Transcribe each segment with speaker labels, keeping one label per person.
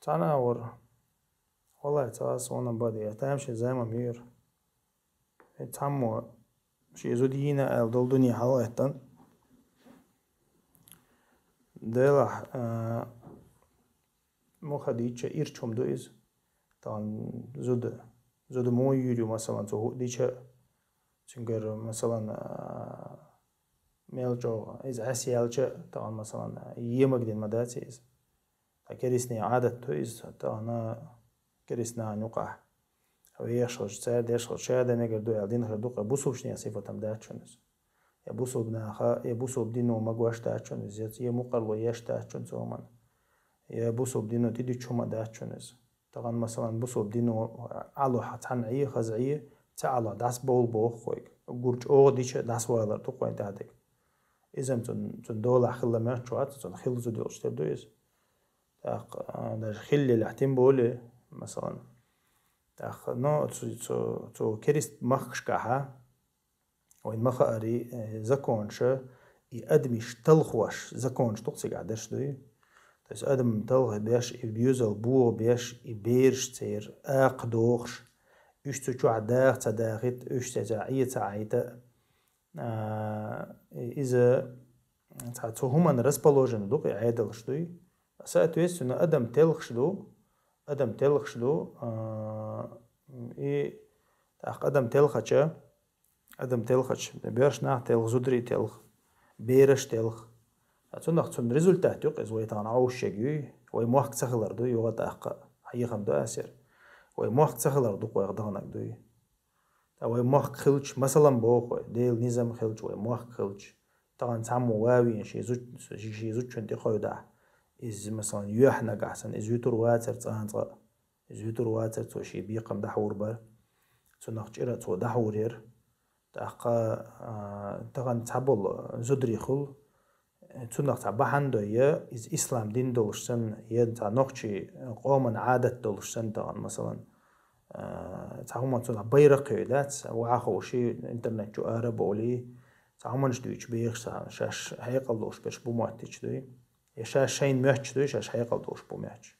Speaker 1: تصنع والله تاس وانا بدي تمشي زي ما مير تعمو شي زودينا ال دول دنيا حواتن دلح مو خديتش إيرشم دويز طبعا زود مو يوريو مثلا تو ديتش تنقر مثلا ميلجو إز أسيالش طبعا مثلا يمقدين مداتيز كريسني عادة تويز طبعا كريسنا نقع ويشغل سعر يشغل شهادة نقر دو يالدين خردوق بوصوبشني صفة تمداتشونز يبوصوب دينو مقواش داتشونز يمقر ويش داتشونز ومن يبوصوب دينو تيدي تشوما داتشونز طبعا مثلا بوصوب دينو علو حتنعي خزعي تعالى داس بول بوخويك قرج او ديش داس وايلر تقوين تادك إذن تن دولة خلا مرشوات تن خلا زوديوش تبدويز در خلي لحتين بولي مثلا نو تو كريست مخش كاها وين مخاري زكونش يقدمش تلخوش زكونش تقصي قعدش دوي تس ادم تلخ بيش يبيوزل بو بيش يبيرش تير اقدوخش يشتو شو عداغ تداغت يشتو تعيي تعيتا إذا تو هما نرسبالوجن دوق يعادلش دوي سأتويس إنه أدم تلخش دو أدم تلخش بيرش ناح تلخ زودري تلخ بيرش تلخ تون ريزولتات يقز ويتان عوش يجوي ويموحك تسخلر دوي يوغت أحقا حيخم دو أسير ويموحك تسخلر دوق ويغدانك دوي ويموحك خلش مثلا بوخوي ديل نظام خلش ويموحك خلش طبعا تعمو واوين شي زوج شنتي خودا إز مثلا يوحنا قحسن إز يوتر واتر تانطا إز يوتر واتر تو شي بيقم دحور بار تنخ جيرا تو دحورير تاقا طبعا تعبول زودري خل تنخ تعبحان دوية إز إسلام دين دولشتن يد نخشي قومن عادة دولشتن طبعا مثلا تعهما تنخ بيرق يدات وعاخو شي انترنت جو آرب ولي تعهما دويش بيخش شاش هيقل دوش بيش بوماتيش دوي يشاش شين مهتش دوي شاش هيقل دوش بوماتش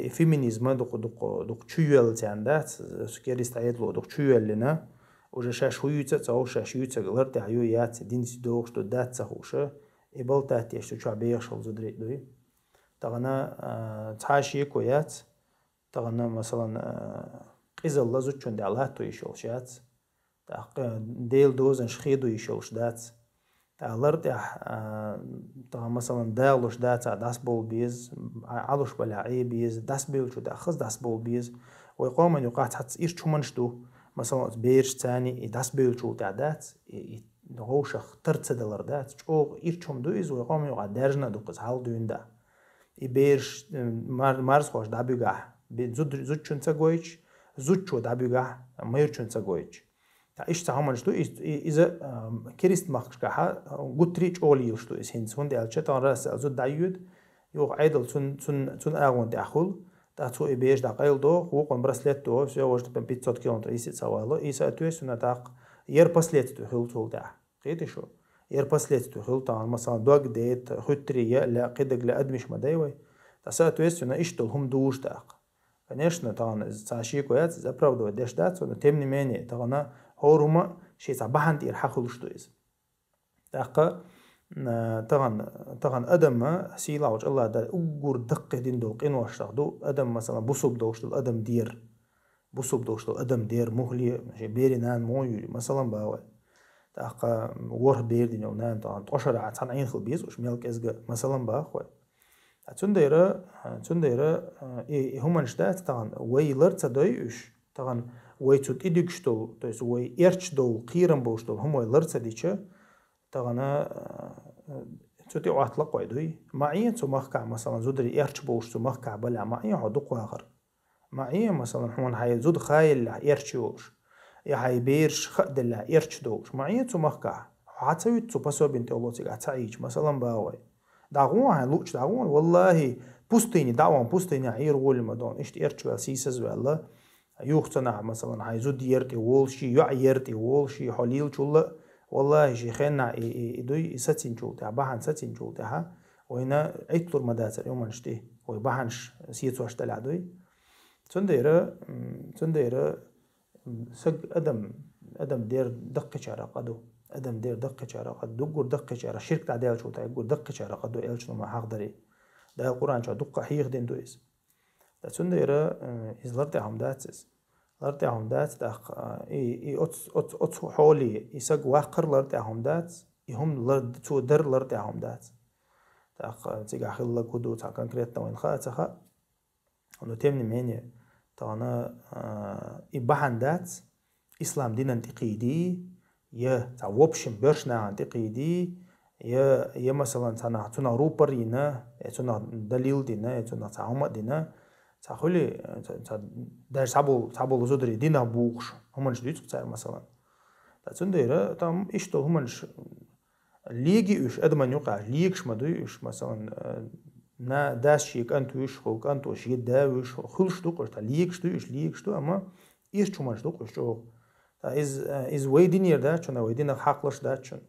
Speaker 1: فيمينيزم دوق تشويل تاندات سكيريست عيدلو دوق تشويل لنا وجا شاش هويوتا تاو شاش يوتا غلرت عيو يات دينس دوغش دو دات تاخوشا إبال تاتيش تو بيخش الزدري دوي تغنا تحاشي كويات تغنا مثلا قيزل لازو تشون دالاتو يشولشات ديل دوزن شخيدو يشولش دات تعلرت تا مثلا دالوش داتا داس بول بيز علوش بلاعي بيز داس بيل شو داخز داس بول بيز ويقوم ان يقع تحت ايش شو منشتو مثلا بيرش تاني داس بيل شو تعدات نغوش اخترت دلار دات شو ايش شو مدويز ويقوم يقع درجنا دوقز حال دوين دا يبيرش مارس خوش دابيقع زود شون تاقويش زود شو دابيقع مير شون تاقويش إيش تعمل شو إذا كريست مخش كها قلت ريج أولي شو إسهنس هون ديال شتان رأس أزود دايود يوق عيدل تون أغون داخل تاتو إبيش داقيل دو وقن برسلت دو سوى وجد بين 500 كيلومتر إيسي تسوالو إيسا أتويس نتاق يربسلت دو خل تول دا قيت شو يربسلت دو خل تان مثلا دوق ديت خطرية لا قدق لا أدمش مدايوي تسا أتويس إيش دول هم دوش داق конечно تان تاشي كويات زبرودو داش دات ونتمني مني تانا هورما شيء صباحن تير حخلش تويز تاقا طبعا ادم سيلا وج الله دا اوغور دق دين دو قين واشتغدو ادم مثلا بوصوب دوش ادم دير بوصوب دوش ادم دير مهلي شي بيرينان موي مثلا باو تاقا ور بير دين نان طبعا تقشر عن عين خل بيز وش ميلك ازغ مثلا باخو تنديرا هما نشتات طبعا ويلرت دويش طبعا ويتوت إديكشتو تويس وي إرشدو قيرن بوشتو هم ويلرت ديشة طبعا توتي واطلق ويدوي معين تو مخكع مثلا زودري إرش بوشتو مخكع بلا معين عدوق واخر معين مثلا هون هاي زود خايل إرشوش يا هاي بيرش خد لا إرش دوش معين تو مخكع حتى تو بسوا بنت أولوتي عتعيش مثلا باوي دعوان هلوش دعوان والله بوستيني دعوان بوستيني عير وول مدون إيش إرش والسيسز ولا يوختنا مثلا هايزود يرتي وولشي يعيرتي وولشي حليل شولا والله شيخنا يدوي ستين شولتها بحن ستين شولتها وينا عيطلور مداتر يوم نشتي ويبحنش سيتوش تلعدوي تنديرة سق أدم دير دقة شارع قدو أدم دير دقة شارع قدو دقور دقة شارع شرك تعديل شو تايقور دقة شارع قدو إلش نما حق دري ده القرآن شو دقة حيخ دين دويس ده تنديرة إز لرتهم داتس لرتهم دات داخ إي أتس حولي يسق واقر لرتهم دات يهم لرد تو در لرتهم دات داخ تيجا خلا كودو تا كونكريت وين خا انه تمني مني تانا يبحن دات اسلام دين انتقيدي يا تا وبشن برشنا انتقيدي يا مثلا تنا روبر ينا تنا دليل دينا تنا تعوم دينا تخلي در صابو زودري دينا بوخش همنش ديت تصير مثلا تنديره تام اشتو همنش ليجي ايش ادمن يقع ليكش ما دويش مثلا نا داس شيك انتوش خلق انتوش يداوش خلش دوقش تا ليكش دو اما ايش چومش دوقش جو تا از ويدينير داچون ويدينر حقلش داچون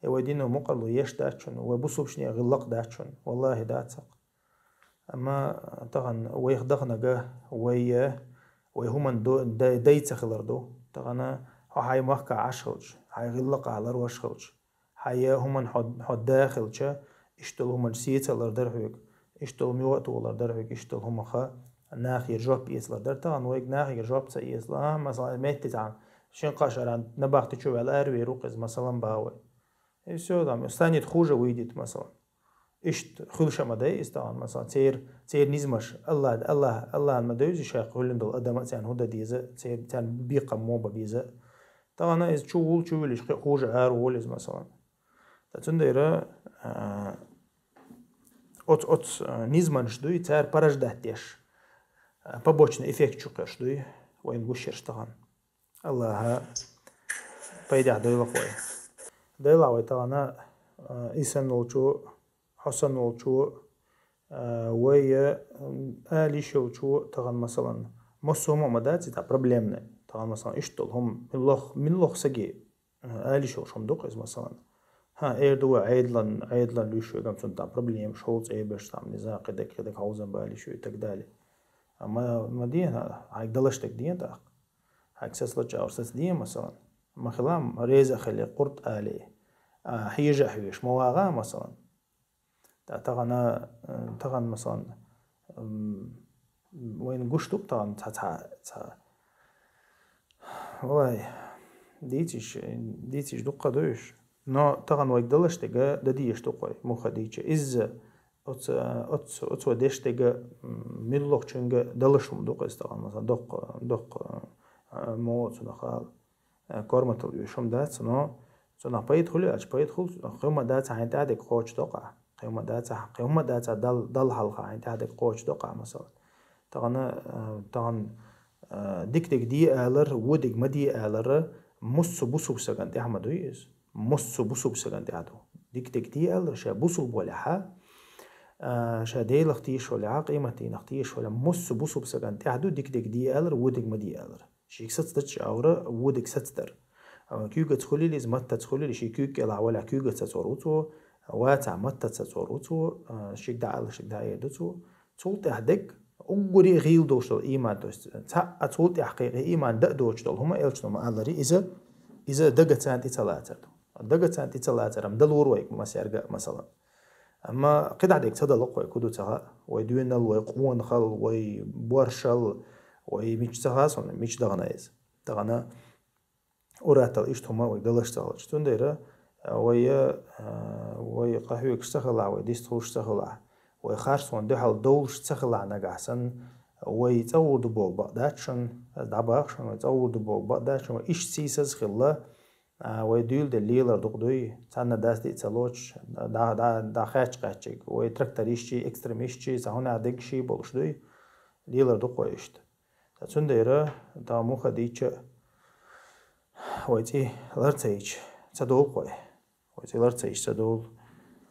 Speaker 1: ويدينر مقرلو يش داچون وبوسوبشني غلق داچون والله داتق اما طغن ويخدغنغا ويهمن دو دايت خلردو طغنا هاي مخك عشلج هاي غلق على روشلج هاي همن حد داخلچ اشتل همن سيتلر درهوك اشتل ميوتولر درهوك اشتل هم خا ناخي جوب يسلر در طغن ويك ناخي جوب سيسلا مثلا ميت عن شن قشران نباخت تشو على اروي روقز مثلا باوي и всё там станет хуже выйдет مثلا اشت خلش مداي استان مثلا تير نزمش الله ما دوز شاق هولندل ادم تان هدا ديزه تير تان بيقه موبا بيزه طبعا از چولش خوجه ار ولز مثلا تنديره от نزمنش دوي تار порождатеш побочный эффект чукаш دوي وين гущерш таган الله пайда дойло кой дойло тагана исан олчу حسن والشو ويا آلي شو تغن مثلا مصهم مدات تا проблемны تغن مثلا اشتول هم من لخ سجي آلي شو دوقز مثلا ها ايردو عيدلن ليشو كم سنتا проблем شولز اي باش там не знаю كده хаузен بالي شو и так далее اما مدينه هاي دلشتك دين تا هاي سسلا جاورسس دين مثلا ما خلام ريزه خلي قرط آلي حيجا حيش مواغا مثلا تغن مثلا وين قشتوك تغن تا والله ديتيش دقة دوش نو تغن ويك دلشتغا دديش دقوي موخا ديتش إز أتسو ديشتغا ملوخ چنغا دلشم دقوي تغن مثلا دق موت سنخال كورمتل يوشم دات سنو سنخ بايدخلي أج بايدخل قيمة دات عين تادك خوش دقا قيمة داتا دل حلقة عين تادك خوش دقا مثلا تغن ديك دي آلر وديك مدي آلر مصو بوسو بسغن دي حمدو يز مصو بوسو بسغن دي عدو ديك دي آلر شا بوسو بولحا شا دي لختيش ولا قيمتي نختيش ولا مصو بوسو بسغن دي عدو ديك دي آلر وديك مدي آلر شيك ستتش أورا وديك ستتر كيوغا تخولي ليز متا تخولي لي شي كيوغا لا ولا كيوغا تتوروتو واتع متا تتوروتو شيك دا يدوتو تولت احدك أقولي غيل دوشتل إيمان دوست تا أتولت حقيقي إيمان دا دوشتل هما إلشنو ما ألري إذا دقتان تتلاتر دقتان تتلاتر أم دلور ويك مسيرجع مثلا أما قد عدك تدلق ويكودو تها ويدوينل ويقوون خل ويبورشل ويميش تهاس ولا ميش دغنايز دغنا أوراتل إيش هما ويدلشتل تنديره وي قهوة كشتغل ويديست كشتغل ويخارسون دحل دولش تخلع نجاسن ويتأود بوق بقداتشن دعباخشن ويتأود بوق بقداتشن وإيش سيسز خلا ويديل دليلر دقدوي تانا داس دي تلوش دا خاتش قاتشك ويتركتريشي اكستريميشي سهونا عدقشي بولشدوي ليلر دقويشت تسنديره دا موخا ديتش ويتي لرتيج تدول قوي ويتي لرتيج تدول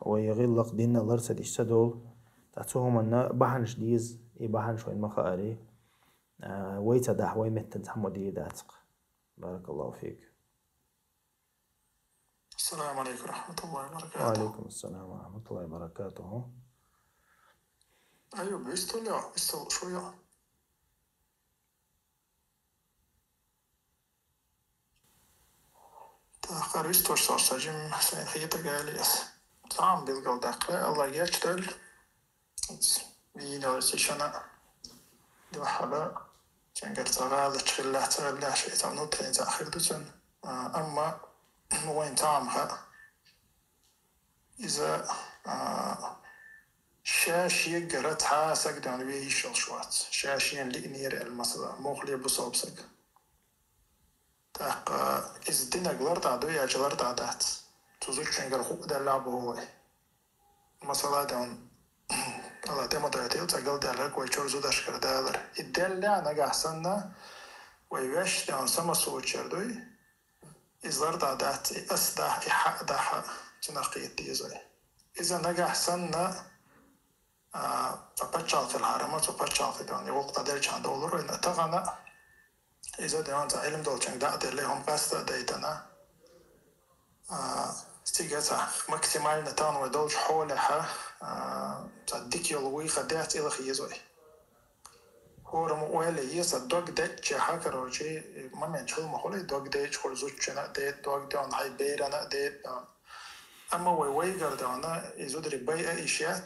Speaker 1: ويغلق دينا لرتيج تدول تاتوهم أن بحنش ديز بحنش وين مخاري ويتدح ويمتن تحمدي داتق بارك الله فيك
Speaker 2: السلام عليكم ورحمة الله وبركاته.
Speaker 1: وعليكم السلام ورحمة الله وبركاته.
Speaker 2: أيوة بيستو لا بيستو شوية. تأخر بيستو صار سجم حسين خيطة قاليس. تعم بالقل دقة الله يجتل. بينا سيشنا دو حبا. جنگر تغالة شيء تعنو تين تأخير دوتن. أما وين تعمها إذا شاشية جرت حاسك دان بيشل شوات شاشين لإنير المسألة مخلي بصوبسك تاق إذا دينا قلرت عدو يجلرت عدات تزوج شنجر خوب دلعب هو مسألة دان الله تيمو تغتيل تقل دالك ويشور زودش كردالر الدلع نجح سنة ويوش دان سما سوچر دوي إزلرت عدات أسدح إحق دح تنقيت ديزوي إذا نجح سنة تبتشال في الحرمات تبتشال في دان يوقت درج عند دولار إن تغنى إذا دان علم دولشن دعت لهم قصة ديتنا استيجاتها ماكسيمال نتان ودولش حولها تصدق يلوي خدات إلى خيزوي هو رموالي يصدق دج حكر وشي ما منشل مخولي دوق دج خرزوتشنا ديت دوق دان هاي بيرنا ديت أما ويجر دانا يزودري بيع إشياء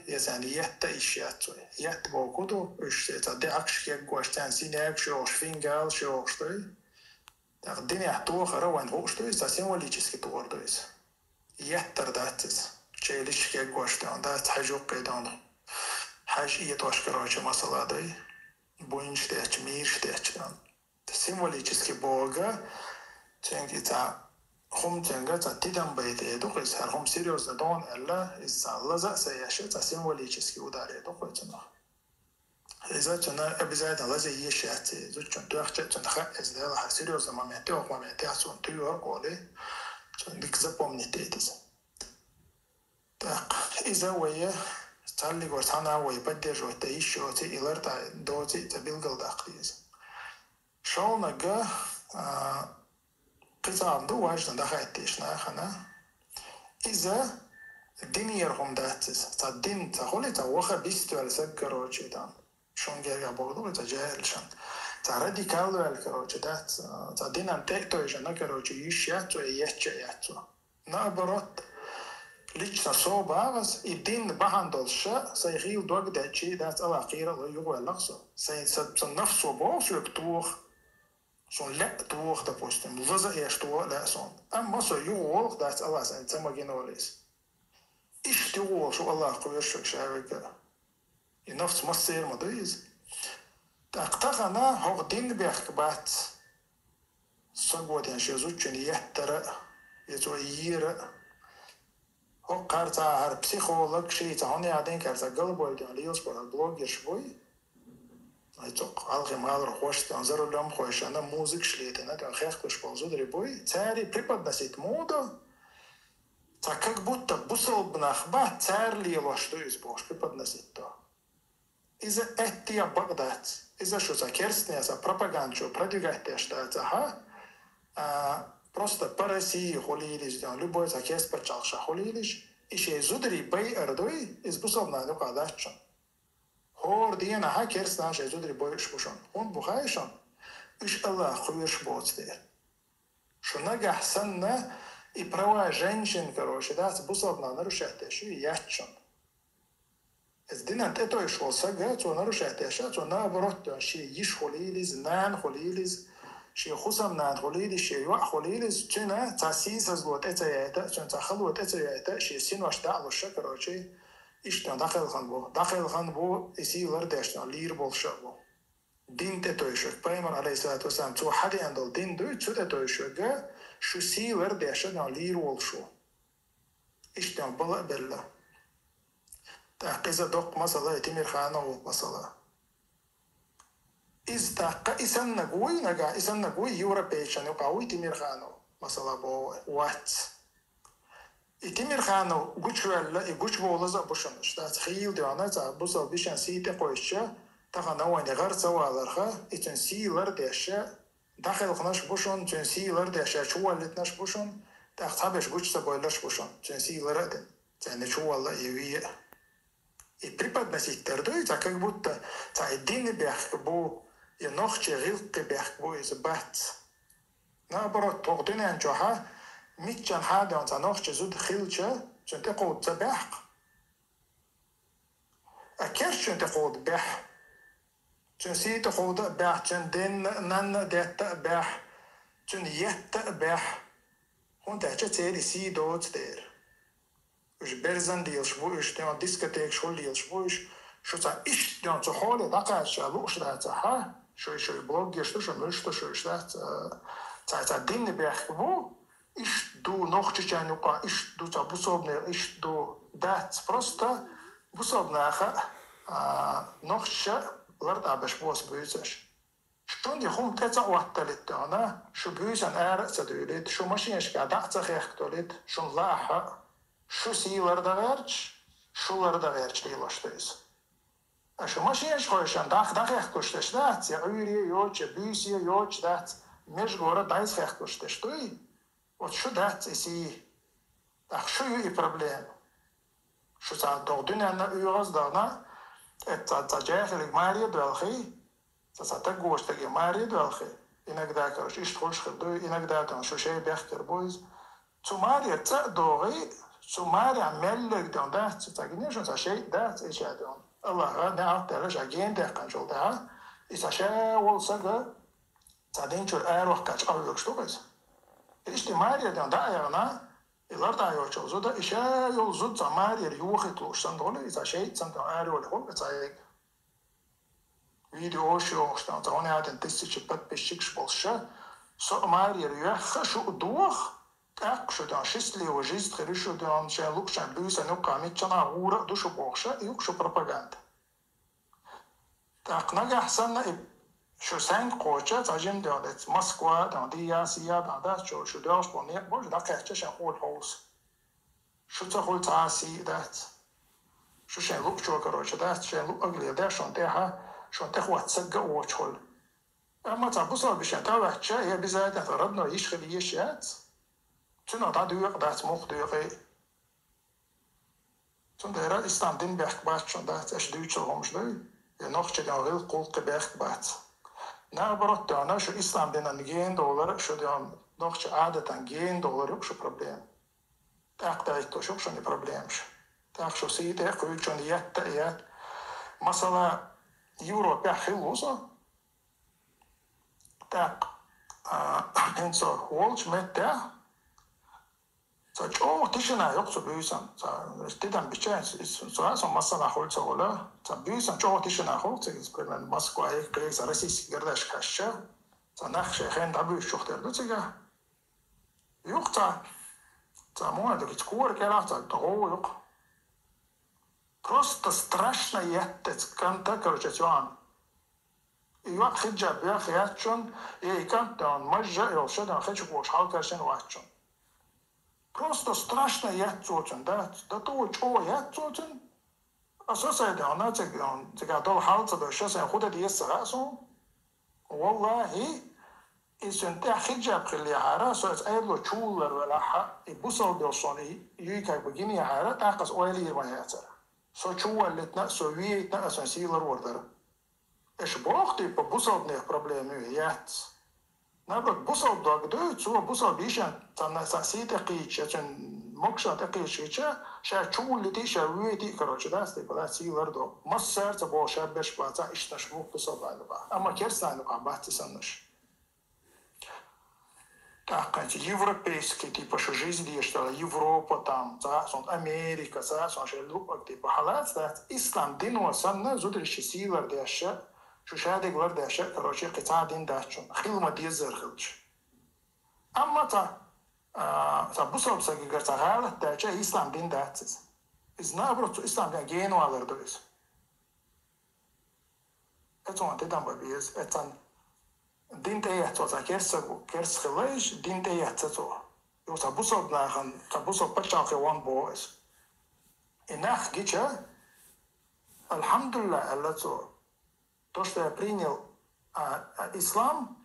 Speaker 2: يعني يهت إشياء يهت بوكودو إيش تدي عكش كيجوش تنسينك شو فين قال شو شتوي تقديني أحتوه خرا وين هو شتوي تسين ولي جسكي تور دويس يهتر داتس شيء ليش كيجوش دان دات حجوق دان حاج يتوش كراج مسألة داي بوينش تأج ميرش تأج دان تسين ولي جسكي بوجا تنجي تا هم تنجا تدم بيته دوقيس هر هم سيريوس دون إلا إزالة سياشة تسيموليشيسكي وداري دوقيتنا إذا تنا أبزايد الله زي يشاتي زوج تنتوخ تنخ إزالة هر سيريوس ما متوخ ما متوخ تيور قولي تنكذب ومنتيتز إذا ويا تالي قرطانا ويبدر وتعيش وتي إلر دوتي تبيلقل داقليز شو نجا قطعة دو واجد دخلت إيشنا خنا إذا الدين يرهم داتس تدين تقولي توخا بيستو على سكر وجدان شون جرجع بقدو تجاهل شان تعردي كالو على كروجدات تدين أن تأتو إجنا كروجي يشياتو ياتو نابرت ليش تصوبها بس الدين بهندلشة سيغيل دوق داتشي دات الأخيرة لو يقوى اللقصة سنفسه بوش يكتوخ son lätt tåg där posten, vad är stå läson. Amma så ju det alla sen samma genolis. Istå så alla kurs شعبك. I nafs massir مديز. تقطعنا هو دين بيحكبات. صعود يعني شزوجني يهتر يتوير. هو قارتا هر بسيخولوج شيء تهوني عادين كارتا قلبه يدعيليوس برا بلوجر شوي. أيتوق على مال روش تنظر لهم خوش أنا موسيقى شليتنا تأخير كش بازود ربوي تاري بريباد نسيت مودا تاكك بوت بوصل بنخبات تارلي واشتو يزبوش بريباد نسيت تا إذا أتيا بغداد إذا شو закерстня за пропаганду продвигать что это просто параси холилиш да любой закерст почалша холилиш и ще зудри бай ардой избусов на докадача هور دينا هاكرس ناش يزودري بويش بوشون هون بخايشون إيش الله خويش بوتدير شو نجح سنة إبروا جنشن كروش داس بوصلنا نروشته شو ياتشون إذ دينا تأتو يشول سجى تو نروشته شو تو نابرت شيء يش خليلز نان خليلز شيء خصم نان خليلز شيء يوح خليلز تنا تأسيس أزلوت أتياتا تنا تخلوت أتياتا شيء سين واش دعلو الشكروشي إشتان داخل خان بو يصير داشتان لير بولشابو دين تتويشك بايمر عليه الصلاة والسلام تو حد عندل دين دو تو تتويشك شو سير داشتان لير بولشو إشتان بلا تحقيز دوق مسألة تمير خانه مسألة إز تحقق إسان نقوي يورا بيشان يقاوي تمير خانه مسألة بو وات إتمير خانو جوشوال جوشوالز أبوشنش ده خيل دهانا تابوسال بيشان سيتة قويشة تخنا وين غير سوالرها إتنسيلر دهشة داخل خناش بوشون تنسيلر دهشة شوالتناش بوشون Так табеш гучта бойлаш бошон. Ченси лараден. Цане чувала евия. И преподносить тордой, так как будто та один бях бу и ночи рилки бях бу из бат. Наоборот, тогдинен чоха микчан хадон та ночи зуд хилча, чен те код та бях. А керчен те код бях. Чен си те код бях, чен ден нан дета бях, чен yetta бях. Hon tähtsä tseli si dots der. Us berzan deals vuish, te on diskoteek shol deals vuish. Sho ta ish te on tsohole daqa shalu ushda ta ha. Sho blog geshto sho mushto sho ishda ta din berg bu. Ish du nochtje januka ish du ta busobne ish du dat prosta busobna kha nochtje lart abash bos buisash. Schon die Hund jetzt auch talit ana, schon büsen sadülit, schon maschinisch gadach zachtolit, schon laha, schon siler da verch, schuler da verch die lastes. A schon maschinisch schon dach kostet das, ja üri joch büsie joch das, mich gora dais kostet stoi. Und schon das ist ach schon ihr Problem. Schon sa dort na üras da na, et tajahel maria dalchi. Сата гошта ги мари далхе. Иногда, короче, ишт хош хадой, иногда там шошей бяхтер бойз. Цумари ца дори, цумари амеллек дан да, ца гинешон са шей да, ца ичадон. Аллаха да автера жаген да канжол да. Иса шей олса га, ца денчур айрох кач авлок штугайз. Ишти мари дан да ayağına, ilar da ayağ çoğuzu da işe yol zut ца мари yuhi tluşsan dolu, isa şey ца da ayr ol hol, ца видео show staan dan ja den tische pat beschik bolsha so marie ja khashu duch tak sho dan shistli o jistri sho dan shan lukshan busa no kamit chana ura do sho bolsha yuk sho propaganda tak naga ahsanna sho san qocha tajim dalet moskva dan dia sia dan da sho da spone bol da qahcha shan hol house sho ta hol taasi dat sho shan luk sho karocha dat shan luk agli da shon ta شون تخوات سجى وشهول أما تعبصها بشتى وحشة هي بزايد اعترضنا يشخل يشيات شنو تعدوق دات مخ دوقي شون دايرة إستاندين بيحك بات شون دات إيش دويتش الهمش دوي ينوخش ديان غير قولك بيحك بات نعبرت دانا شو إستاندين $1 شو ديان نوخش عادة $1 يوك شو проблем تاق دايتو شوك شوني проблемش تاق شو سيدي قويك شون يات مثلا Европа хилоса так en så hålls med det så tishna yok så büsan så stedan bichans så är som massa hålls hålla så büsan tishna hålls men Moskva är krig så российский городаш кашша så нахше хэн дабы шухтер дутига yok så можно так скоро келахта то yok. Просто страшно ятец канта, короче, тюан. И вот хиджаб я хиячун, и кантан мажа, и волшебно хочу больше халкашен вачун. Просто страшно ятцочун, да то чего ятцочун. А соседи, она тега дол халца до сейчас я худо диес расу. Валлахи, и сунте хиджаб хили хара, so es айдло чулар валаха, и бусал делсони, и как бы гини хара, такас ойли ирваняцара. So чувалитна, so виетна, so силар ордер. Еш бохти по бусалдних проблем яц. Наоборот, бусал догдой, цо бусал бишан, там сасите кича, чен мокша такича, ша чувалити, ша виети, короче, да, степа, да, силар до. Массерца бо ша бешпаца, ишташ мук бусал байнуба. Ама керстануба, бахти саннаш. Так, европейский, типа, что жизнь есть, Европа там, сон Америка, сон шелук, типа, халат, ислам дин васанна, зудрищи силар дэша, шушадик лар дэша, короче, кита дин дачун, хилма дизер хилч. Амма та бусалбса гигар та галат дэша, ислам дин датсиз. Из наоборот, ислам дин гену алар дойз. Это он тедам бабиез, это din teyat so kers khalesh din teyat so yo sabusod nahan sabusod pachal ke one boys inach gicha alhamdulillah Allah so то что я принял ислам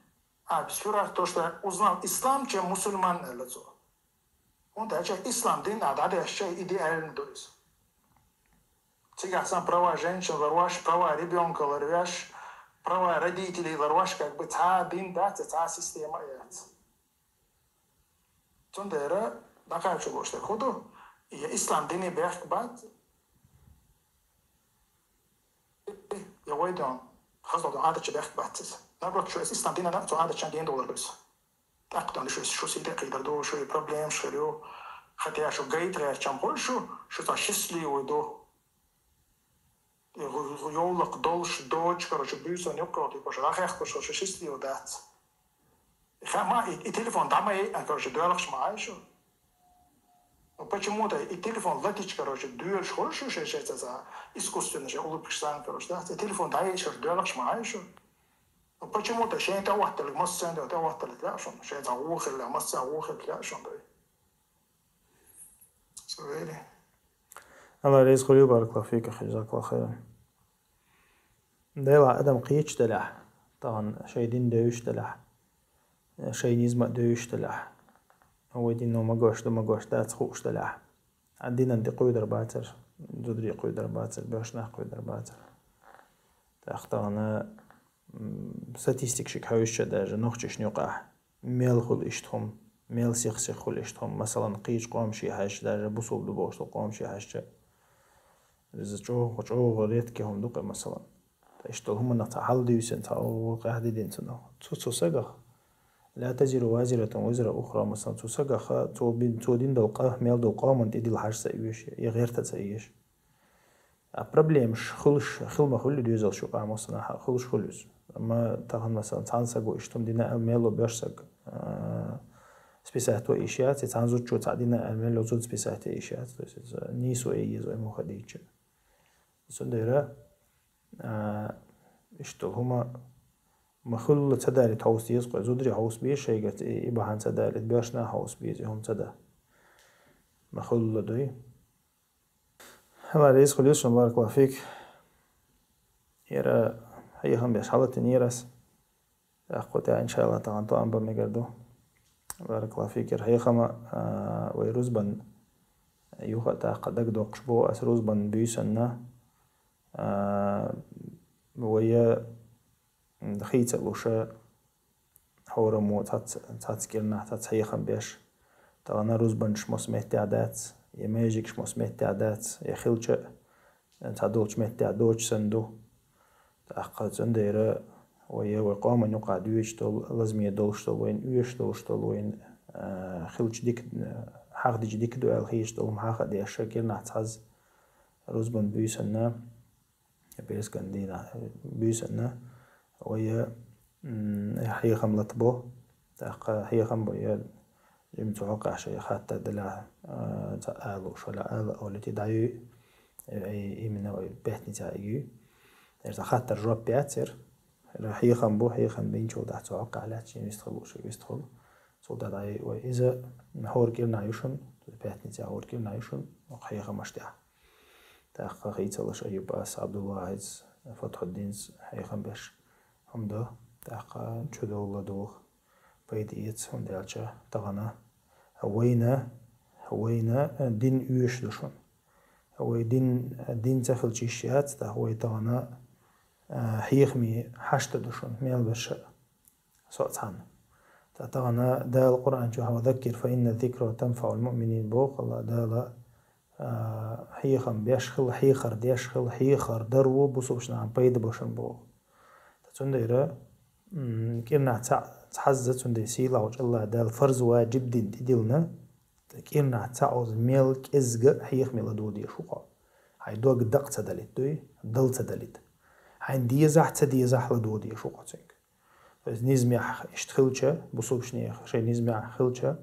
Speaker 2: а вчера то что я узнал ислам чем мусульман Allah so Он даже ислам дин надо еще идеальный доис. Сейчас сам права женщин, ларваш, права ребенка, ларваш, права родителей, ларваш, как бы та дин дать, та система есть. Тундера, такая чего что ходу, и ислам дин и бех бат, я войдем, хазло عادة شبه باتس. نقول شو ислам дин أنا تو عادة شان $10 بس. تأكد شو سيدي قيدر دو شو problem شو хотя что гейтре чем больше, что то счастливый до ёлок долш дочь, короче, бюса не укроти, потому что ахех, потому что счастливый дать. И телефон там и, короче, дуэлш маешь. Почему-то и телефон летит, короче, дуэлш хорошо, что это за искусственно же улучшение, короче, да. И телефон да еще дуэлш маешь. Почему-то что это вот так, масса это вот так, да, что это ухил, масса ухил, да, что да.
Speaker 1: الله رزق ويبارك الله فيك أخي جزاك الله خيرا. ديلا أدم قيش تلح طبعا شيء دين دوش تلح شيء نزمة دوش تلح هو دينه ما قوش دات خوش تلح عندنا عندي قيدر باتر جدري قيدر باتر باشنا قيدر باتر تأخطانا ستيستيك شك حوش داجة نخشش نقع ميل خل إشتهم ميل سيخ خل إشتهم مثلا قيش قام شي حاش داجة بوصل دبوش قام شي حاش إذا جو غريت كهم دوق مثلا تشتغل هم نتحل ديوسن تاو قاعد دين تنو تسوسجا لا تزر وازرة وزر أخرى مثلا تسوسجا خا تو دين دلقاه ميل دلقاه من تدي الحاج سايش يغير تسايش أبربليمش خل ما خل ديوزل شو قام مثلا خلش أما تاخن مثلا تانسجو إشتم دينا الميل بيرسج سبيسات وإشياء تانزوج شو تعدينا الميل وزود سبيسات إشياء نيسو أيزو مخديج سنديرة إشتغل هما مخل تداري تحوس يسقى زودري حوس بيش شيء قت إباحان تداري بيشنا حوس بيز هم تدا مخل دوي هلا رئيس خليش بارك الله فيك يرى هي هم بيش حالة نيرس أخوتي إن شاء الله تعالى طعم بمجردو بارك الله فيك يرى هي خما ويروزبن يوخا تاقدك دوقش بو أسروزبن بيسنا ويا خيت لوشة حورا مو تاتسكيرنا تاتسيخن بيش تانا روزبنش مسميت عادات يماجيكش مسميت عادات يخلش تادولش ميت عدوش سندو تأخذ سنديرة ويا وقام نقعد يشتغل لازم يدولش وين يشتغل وين خلش ديك حق ديك دو الخيشتغل محاخ دي الشكل تاز روزبن بيسنا بيس كندينا بيسنا ويا هي خم لطبو هي خم بيا يمتوقع شيء حتى دلا تقالو شو لا أو التي دايو أي من بيتني تاعي إذا خاطر جواب بياتر هي خم بو هي خم بين شو ده توقع على شيء يستخلو شو يستخلو شو ده داي وإذا هور كيرنا يشون بيتني تاع هور كيرنا يشون هي خم أشتاع تأخذ خيط الله أيوب أس عبد الله عز فتح الدين هي خم بيش هم ده تأخذ شو ده الله دوخ بيديت هم ده أشة تغنا هوينا دين يوش دشون هو دين تخل تشيشيات ده هو تغنا حيخمي حشت دشون ميل بش صوت عن تغنا ده القرآن جو هو ذكر فإن الذكر تنفع المؤمنين بوق الله ده لا حيخم بيشخل حيخر ديشخل حيخر درو بصوبش نعم بيد بوشن بوق تنديره كيرنا تحزت تندي سيلا وج الله ده الفرز واجب دين تديلنا كيرنا تعوز ميلك إزق حيخ ميلادودي شوقا هاي دوق دق تدلت دوي دل تدلت هاي ديزح تديزح لدودي شوقا تنك بس نزمع اشتخلشة بصوبش نيخ شي نزمع خلشة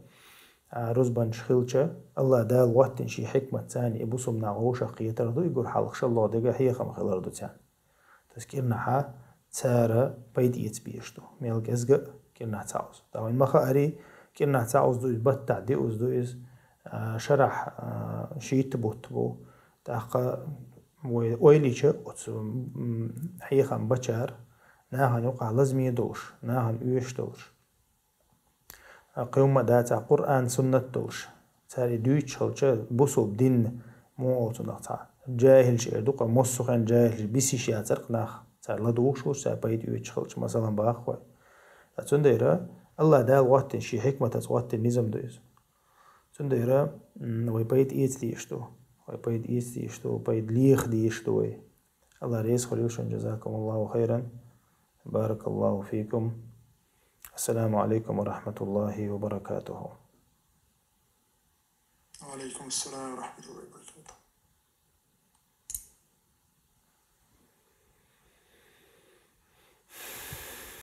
Speaker 1: رزبان شخلشة الله ده الوقت شي حكمة تاني بصوب ناغوشة قيتر دو يقول حلقش الله دقا حيخ مخلر دو تان تذكرنا ها تارا بيديت بيشتو ميلك إزق كيرنا تعوز داوين مخاري كيرنا تعوز دو بتع ديوز دو إز شرح شيت بوتبو تاقا ويليشة حيخم بچار ناهن يقع لازم يدوش ناهن يوش دوش قيوم داتا قرآن سنة دوش تاري دويتش هالشا بوصل دين مو أوتنا تا جاهل شيء دوقا مصخن جاهل بيسي شيء أترق ناخ تار لا دوش وش تار بايد دويتش هالش مثلا باخوي تنديرا الله دال وقت شيء حكمة وقت النظام دويز تنديرا ويبايد إيت ديشتو ويبايد إيت ديشتو ويبايد ليخ ديشتو الله ريس خليوشن جزاكم الله خيرا بارك الله فيكم السلام عليكم ورحمة الله وبركاته.
Speaker 2: وعليكم السلام ورحمة الله وبركاته.